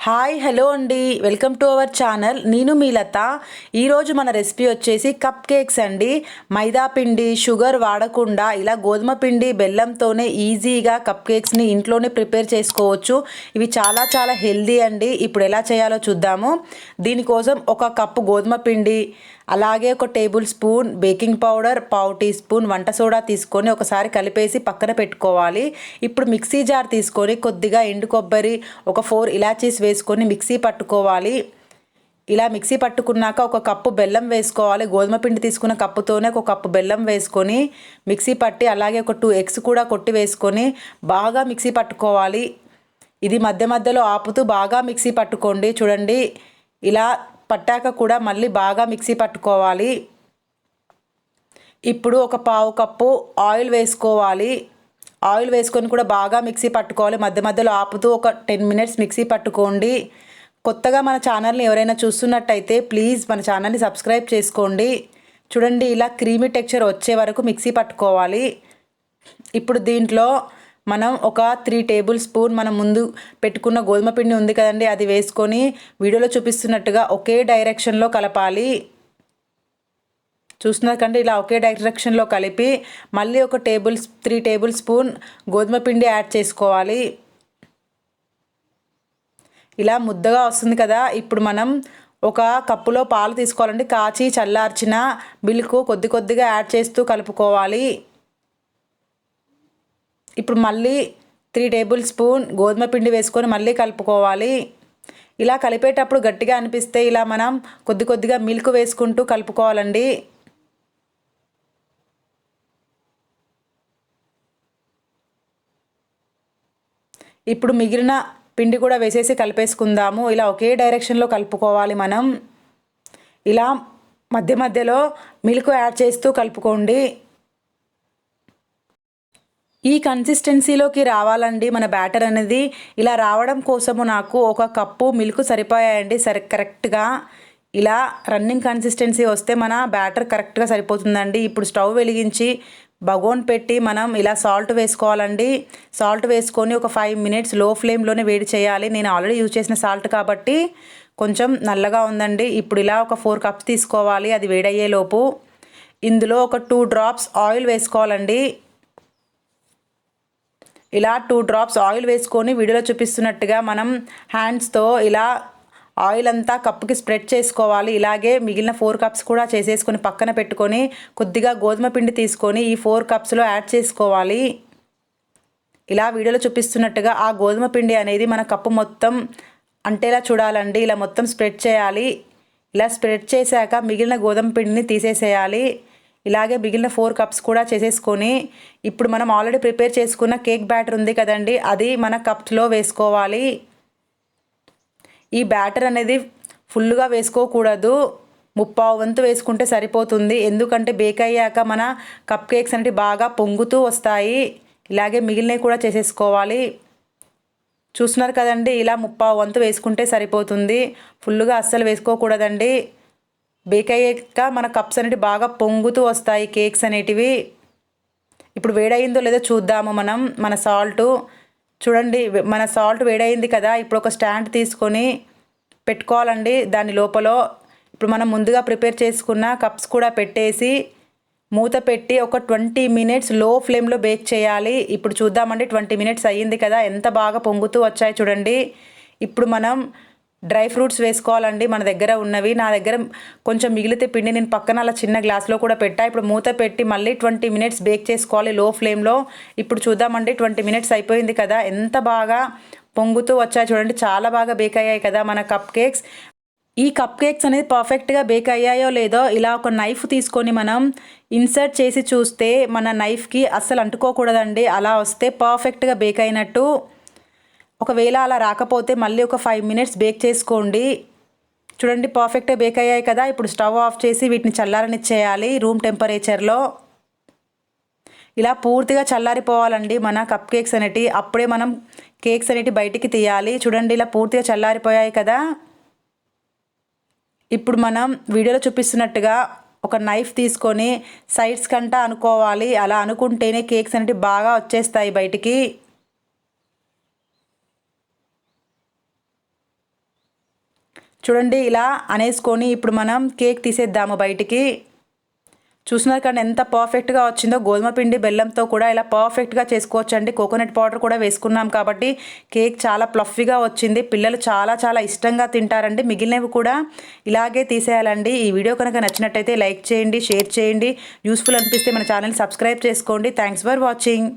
Hi hello అండి, welcome to our channel. నేను మీ లత. ఈరోజు మన రెసిపీ వచ్చేసి కప్ కేక్స్ అండి. మైదా పిండి షుగర్ వాడకుండా ఇలా గోధుమ పిండి బెల్లంతోనే ఈజీగా కప్ కేక్స్ని ఇంట్లోనే ప్రిపేర్ చేసుకోవచ్చు. ఇవి చాలా చాలా హెల్దీ అండి. ఇప్పుడు ఎలా చేయాలో చూద్దాము. దీనికోసం ఒక కప్పు గోధుమ పిండి, అలాగే ఒక టేబుల్ స్పూన్ బేకింగ్ పౌడర్, పావు టీ స్పూన్ వంట సోడా తీసుకొని ఒకసారి కలిపేసి పక్కన పెట్టుకోవాలి. ఇప్పుడు మిక్సీ జార్ తీసుకొని కొద్దిగా ఎండు కొబ్బరి, ఒక 4 ఇలాచీస్ వేసుకొని మిక్సీ పట్టుకోవాలి. ఇలా మిక్సీ పట్టుకున్నాక ఒక కప్పు బెల్లం వేసుకోవాలి. గోధుమ పిండి తీసుకున్న కప్పుతోనే ఒక కప్పు బెల్లం వేసుకొని మిక్సీ పట్టి, అలాగే ఒక 2 ఎగ్స్ కూడా కొట్టి వేసుకొని బాగా మిక్సీ పట్టుకోవాలి. ఇది మధ్య మధ్యలో ఆపుతూ బాగా మిక్సీ పట్టుకోండి. చూడండి, ఇలా పట్టాక కూడా మళ్ళీ బాగా మిక్సీ పట్టుకోవాలి. ఇప్పుడు ఒక పావు కప్పు ఆయిల్ వేసుకోవాలి. ఆయిల్ వేసుకొని కూడా బాగా మిక్సీ పట్టుకోవాలి. మధ్య మధ్యలో ఆపుతూ ఒక 10 మినిట్స్ మిక్సీ పట్టుకోండి. కొత్తగా మన ఛానల్ని ఎవరైనా చూస్తున్నట్టయితే ప్లీజ్ మన ఛానల్ని సబ్స్క్రైబ్ చేసుకోండి. చూడండి, ఇలా క్రీమీ టెక్స్చర్ వచ్చే వరకు మిక్సీ పట్టుకోవాలి. ఇప్పుడు దీంట్లో మనం ఒక 3 టేబుల్ స్పూన్ మనం ముందు పెట్టుకున్న గోధుమ పిండి ఉంది కదండి, అది వేసుకొని వీడియోలో చూపిస్తున్నట్టుగా ఒకే డైరెక్షన్లో కలపాలి. చూస్తున్నారు కంటే ఇలా ఒకే డైరెక్షన్లో కలిపి మళ్ళీ ఒక 3 టేబుల్ స్పూన్ గోధుమ పిండి యాడ్ చేసుకోవాలి. ఇలా ముద్దగా వస్తుంది కదా. ఇప్పుడు మనం ఒక కప్పులో పాలు తీసుకోవాలండి. కాచి చల్లార్చిన మిల్క్ కొద్ది కొద్దిగా యాడ్ చేస్తూ కలుపుకోవాలి. ఇప్పుడు మళ్ళీ 3 టేబుల్ స్పూన్ గోధుమ పిండి వేసుకొని మళ్ళీ కలుపుకోవాలి. ఇలా కలిపేటప్పుడు గట్టిగా అనిపిస్తే ఇలా మనం కొద్ది కొద్దిగా మిల్క్ వేసుకుంటూ కలుపుకోవాలండి. ఇప్పుడు మిగిలిన పిండి కూడా వేసేసి కలిపేసుకుందాము. ఇలా ఒకే డైరెక్షన్లో కలుపుకోవాలి మనం. ఇలా మధ్య మధ్యలో మిల్క్ యాడ్ చేస్తూ కలుపుకోండి. ఈ కన్సిస్టెన్సీలోకి రావాలండి మన బ్యాటర్ అనేది. ఇలా రావడం కోసము నాకు ఒక కప్పు మిల్క్ సరిపోయాయండి. కరెక్ట్గా ఇలా రన్నింగ్ కన్సిస్టెన్సీ వస్తే మన బ్యాటర్ కరెక్ట్గా సరిపోతుందండి. ఇప్పుడు స్టవ్ వెలిగించి బగోన్ పెట్టి మనం ఇలా సాల్ట్ వేసుకోవాలండి. సాల్ట్ వేసుకొని ఒక 5 మినిట్స్ లో ఫ్లేమ్లోనే వేడి చేయాలి. నేను ఆల్రెడీ యూజ్ చేసిన సాల్ట్ కాబట్టి కొంచెం నల్లగా ఉందండి. ఇప్పుడు ఇలా ఒక 4 కప్స్ తీసుకోవాలి. అది వేడయ్యేలోపు ఇందులో ఒక 2 డ్రాప్స్ ఆయిల్ వేసుకోవాలండి. ఇలా 2 డ్రాప్స్ ఆయిల్ వేసుకొని వీడియోలో చూపిస్తున్నట్టుగా మనం హ్యాండ్స్తో ఇలా ఆయిల్ అంతా కప్పుకి స్ప్రెడ్ చేసుకోవాలి. ఇలాగే మిగిలిన 4 కప్స్ కూడా చేసేసుకొని పక్కన పెట్టుకొని కొద్దిగా గోధుమ పిండి తీసుకొని ఈ 4 కప్స్లో యాడ్ చేసుకోవాలి. ఇలా వీడియోలో చూపిస్తున్నట్టుగా ఆ గోధుమ పిండి అనేది మన కప్పు మొత్తం అంటేలా చూడాలండి. ఇలా మొత్తం స్ప్రెడ్ చేయాలి. ఇలా స్ప్రెడ్ చేశాక మిగిలిన గోధుమ పిండిని తీసేసేయాలి. ఇలాగే మిగిలిన 4 కప్స్ కూడా చేసేసుకొని ఇప్పుడు మనం ఆల్రెడీ ప్రిపేర్ చేసుకున్న కేక్ బ్యాటర్ ఉంది కదండి, అది మన కప్స్లో వేసుకోవాలి. ఈ బ్యాటర్ అనేది ఫుల్గా వేసుకోకూడదు, 3/4 వంతు వేసుకుంటే సరిపోతుంది. ఎందుకంటే బేక్ అయ్యాక మన కప్ కేక్స్ అనేవి బాగా పొంగుతూ వస్తాయి. ఇలాగే మిగిలినవి కూడా చేసేసుకోవాలి. చూస్తున్నారు కదండి, ఇలా 3/4 వంతు వేసుకుంటే సరిపోతుంది. ఫుల్గా అస్సలు వేసుకోకూడదండి. బేక్ అయ్యాక మన కప్స్ అనేవి బాగా పొంగుతూ వస్తాయి కేక్స్ అనేటివి. ఇప్పుడు వేడయిందో లేదో చూద్దాము మనం. మన సాల్ట్ చూడండి, మన సాల్ట్ వేడయింది కదా. ఇప్పుడు ఒక స్టాండ్ తీసుకొని పెట్టుకోవాలండి. దాని లోపల ఇప్పుడు మనం ముందుగా ప్రిపేర్ చేసుకున్న కప్స్ కూడా పెట్టేసి మూత పెట్టి ఒక 20 మినిట్స్ లో ఫ్లేమ్లో బేక్ చేయాలి. ఇప్పుడు చూద్దామండి, 20 మినిట్స్ అయ్యింది కదా, ఎంత బాగా పొంగుతూ వచ్చాయి చూడండి. ఇప్పుడు మనం డ్రై ఫ్రూట్స్ వేసుకోవాలండి. మన దగ్గర ఉన్నవి, నా దగ్గర కొంచెం మిగిలితే పిండి నేను పక్కన అలా చిన్న గ్లాస్లో కూడా పెట్టా. ఇప్పుడు మూత పెట్టి మళ్ళీ 20 మినిట్స్ బేక్ చేసుకోవాలి లో ఫ్లేమ్లో. ఇప్పుడు చూద్దామండి, 20 మినిట్స్ అయిపోయింది కదా, ఎంత బాగా పొంగుతూ వచ్చాయి చూడండి. చాలా బాగా బేక్ అయ్యాయి కదా మన కప్ కేక్స్. ఈ కప్ కేక్స్ అనేది పర్ఫెక్ట్గా బేక్ అయ్యాయో లేదో ఇలా ఒక నైఫ్ తీసుకొని మనం ఇన్సర్ట్ చేసి చూస్తే మన నైఫ్కి అస్సలు అంటుకోకూడదండి. అలా వస్తే పర్ఫెక్ట్గా బేక్ అయినట్టు. ఒకవేళ అలా రాకపోతే మళ్ళీ ఒక 5 మినిట్స్ బేక్ చేసుకోండి. చూడండి, పర్ఫెక్ట్గా బేక్ అయ్యాయి కదా. ఇప్పుడు స్టవ్ ఆఫ్ చేసి వీటిని చల్లారనిచ్చేయాలి రూమ్ టెంపరేచర్లో. ఇలా పూర్తిగా చల్లారిపోవాలండి మన కప్ కేక్స్ అనేటివి. అప్పుడే మనం కేక్స్ అనేటివి బయటికి తీయాలి. చూడండి, ఇలా పూర్తిగా చల్లారిపోయాయి కదా. ఇప్పుడు మనం వీడియోలో చూపిస్తున్నట్టుగా ఒక నైఫ్ తీసుకొని సైడ్స్ కంటా అనుకోవాలి. అలా అనుకుంటేనే కేక్స్ అనేటివి బాగా వచ్చేస్తాయి బయటికి. చూడండి ఇలా అనేసుకొని ఇప్పుడు మనం కేక్ తీసేద్దాము బయటికి. చూస్తున్నారు కానీ ఎంత పర్ఫెక్ట్గా వచ్చిందో. గోధుమ పిండి బెల్లంతో కూడా ఇలా పర్ఫెక్ట్గా చేసుకోవచ్చండి. కోకోనట్ పౌడర్ కూడా వేసుకున్నాం కాబట్టి కేక్ చాలా ప్లఫీగా వచ్చింది. పిల్లలు చాలా చాలా ఇష్టంగా తింటారండి. మిగిలినవి కూడా ఇలాగే తీసేయాలండి. ఈ వీడియో కనుక నచ్చినట్టయితే లైక్ చేయండి, షేర్ చేయండి. యూస్ఫుల్ అనిపిస్తే మన ఛానల్ సబ్స్క్రైబ్ చేసుకోండి. Thanks for watching.